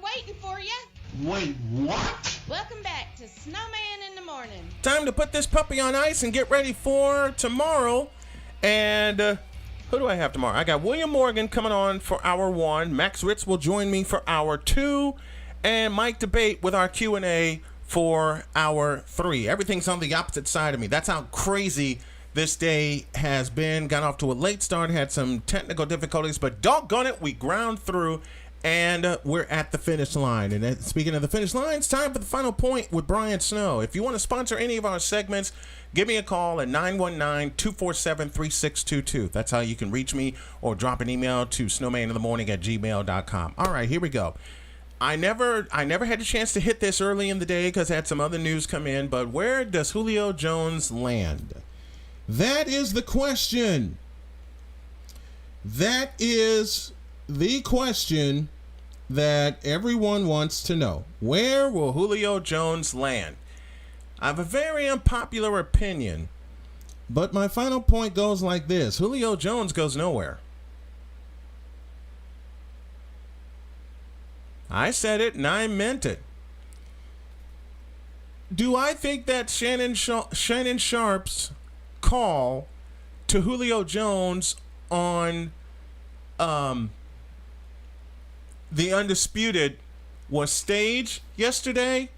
waiting for you. Wait, what? Welcome back to Snowman in the Morning. Time to put this puppy on ice and get ready for tomorrow. And who do I have tomorrow? I got William Morgan coming on for hour 1. Max Ritz will join me for hour 2. And Mike Debate with our Q&A for hour 3. Everything's on the opposite side of me. That's how crazy this day has been. Got off to a late start, had some technical difficulties, but doggone it, we ground through, and we're at the finish line. And speaking of the finish line, it's time for the final point with Brian Snow. If you want to sponsor any of our segments, give me a call at 919-247-3622. That's how you can reach me, or drop an email to snowmaninthemorning@gmail.com. All right, here we go. I never had a chance to hit this early in the day because I had some other news come in, but where does Julio Jones land? That is the question. That is the question that everyone wants to know. Where will Julio Jones land? I have a very unpopular opinion, but my final point goes like this. Julio Jones goes nowhere. I said it and I meant it. Do I think that Shannon Sharp's call to Julio Jones on The Undisputed was staged yesterday?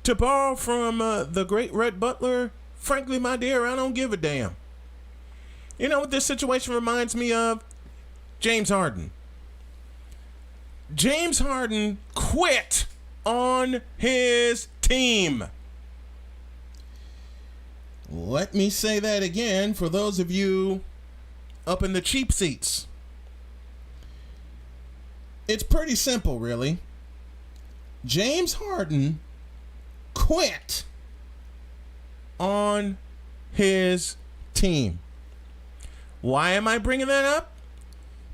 To borrow from the great Red Butler, frankly, my dear, I don't give a damn. You know what this situation reminds me of? James Harden. James Harden quit on his team. Let me say that again for those of you up in the cheap seats. It's pretty simple, really. James Harden quit on his team. Why am I bringing that up?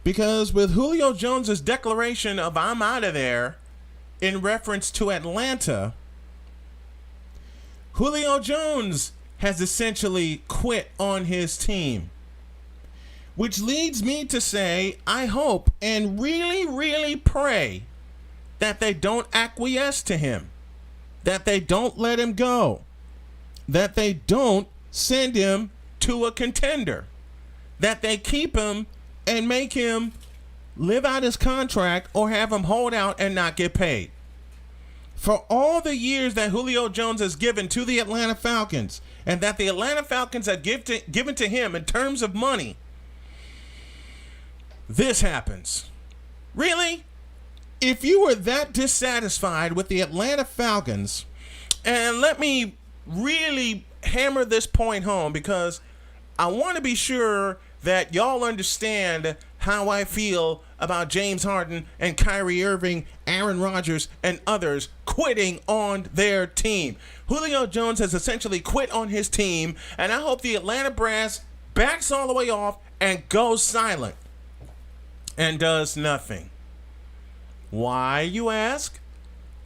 Because with Julio Jones' declaration of "I'm out of there" in reference to Atlanta, Julio Jones has essentially quit on his team. Which leads me to say, I hope and really, really pray that they don't acquiesce to him, that they don't let him go, that they don't send him to a contender, that they keep him and make him live out his contract or have him hold out and not get paid. For all the years that Julio Jones has given to the Atlanta Falcons and that the Atlanta Falcons have given to him in terms of money, this happens. Really? If you were that dissatisfied with the Atlanta Falcons, and let me really hammer this point home because I want to be sure that y'all understand how I feel about James Harden and Kyrie Irving, Aaron Rodgers, and others quitting on their team. Julio Jones has essentially quit on his team, and I hope the Atlanta brass backs all the way off and goes silent and does nothing. Why, you ask?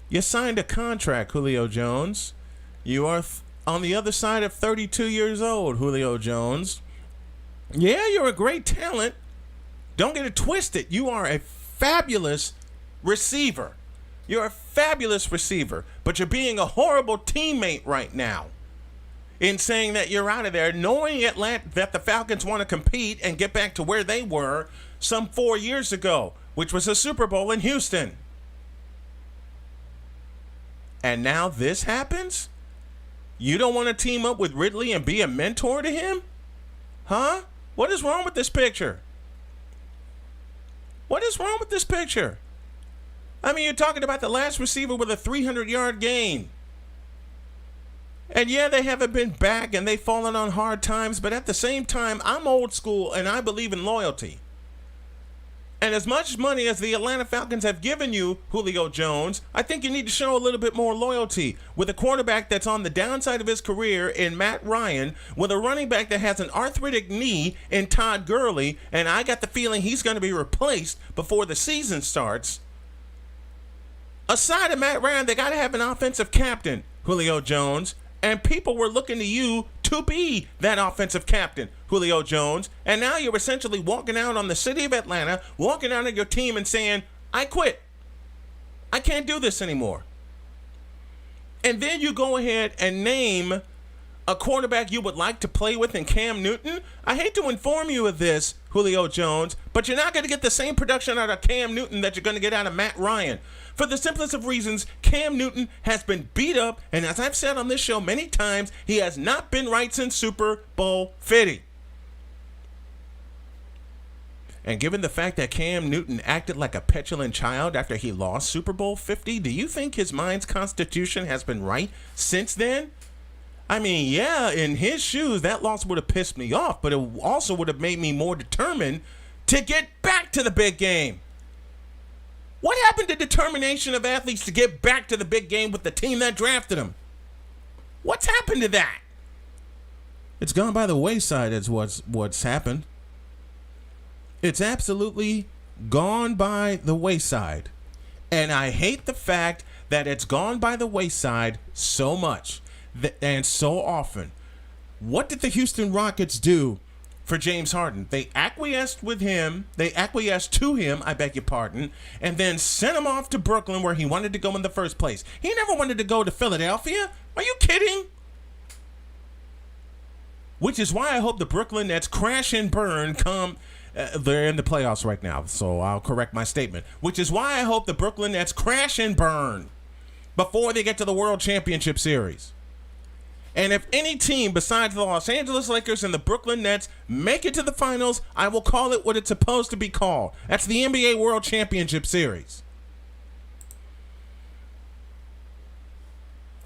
You signed a contract, Julio Jones. You are on the other side of 32 years old, Julio Jones. Yeah, you're a great talent. Don't get it twisted. You are a fabulous receiver. You're a fabulous receiver, but you're being a horrible teammate right now in saying that you're out of there, knowing that the Falcons want to compete and get back to where they were some 4 years ago, which was a Super Bowl in Houston. And now this happens? You don't want to team up with Ridley and be a mentor to him? Huh? What is wrong with this picture? What is wrong with this picture? I mean, you're talking about the last receiver with a 300-yard gain. And yeah, they haven't been back and they've fallen on hard times, but at the same time, I'm old school and I believe in loyalty. And as much money as the Atlanta Falcons have given you, Julio Jones, I think you need to show a little bit more loyalty with a quarterback that's on the downside of his career in Matt Ryan, with a running back that has an arthritic knee in Todd Gurley, and I got the feeling he's going to be replaced before the season starts. Aside of Matt Ryan, they got to have an offensive captain, Julio Jones, and people were looking to you to be that offensive captain, Julio Jones, and now you're essentially walking out on the city of Atlanta, walking out on your team and saying, I quit. I can't do this anymore. And then you go ahead and name a quarterback you would like to play with in Cam Newton. I hate to inform you of this, Julio Jones, but you're not going to get the same production out of Cam Newton that you're going to get out of Matt Ryan. For the simplest of reasons, Cam Newton has been beat up, and as I've said on this show many times, he has not been right since Super Bowl 50. And given the fact that Cam Newton acted like a petulant child after he lost Super Bowl 50, do you think his mind's constitution has been right since then? I mean, yeah, in his shoes, that loss would have pissed me off, but it also would have made me more determined to get back to the big game. What happened to determination of athletes to get back to the big game with the team that drafted them? What's happened to that? It's gone by the wayside is what's happened. It's absolutely gone by the wayside. And I hate the fact that it's gone by the wayside so much and so often. What did the Houston Rockets do for James Harden? They acquiesced with him. They acquiesced to him, I beg your pardon, and then sent him off to Brooklyn where he wanted to go in the first place. He never wanted to go to Philadelphia. Are you kidding? Which is why I hope the Brooklyn Nets crash and burn come. They're in the playoffs right now, so I'll correct my statement. Which is why I hope the Brooklyn Nets crash and burn before they get to the World Championship Series. And if any team besides the Los Angeles Lakers and the Brooklyn Nets make it to the finals, I will call it what it's supposed to be called. That's the NBA World Championship Series.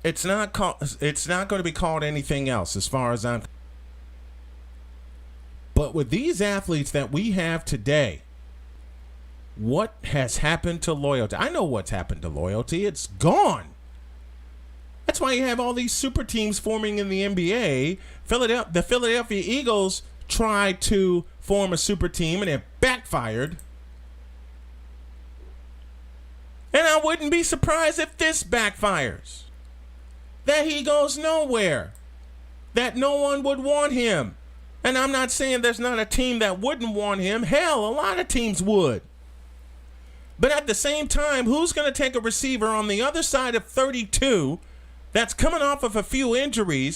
It's not going to be called anything else as far as I'm concerned. But with these athletes that we have today, what has happened to loyalty? I know what's happened to loyalty. It's gone. That's why you have all these super teams forming in the NBA. The Philadelphia Eagles tried to form a super team and it backfired. And I wouldn't be surprised if this backfires. That he goes nowhere. That no one would want him. And I'm not saying there's not a team that wouldn't want him. Hell, a lot of teams would. But at the same time, who's going to take a receiver on the other side of 32 that's coming off of a few injuries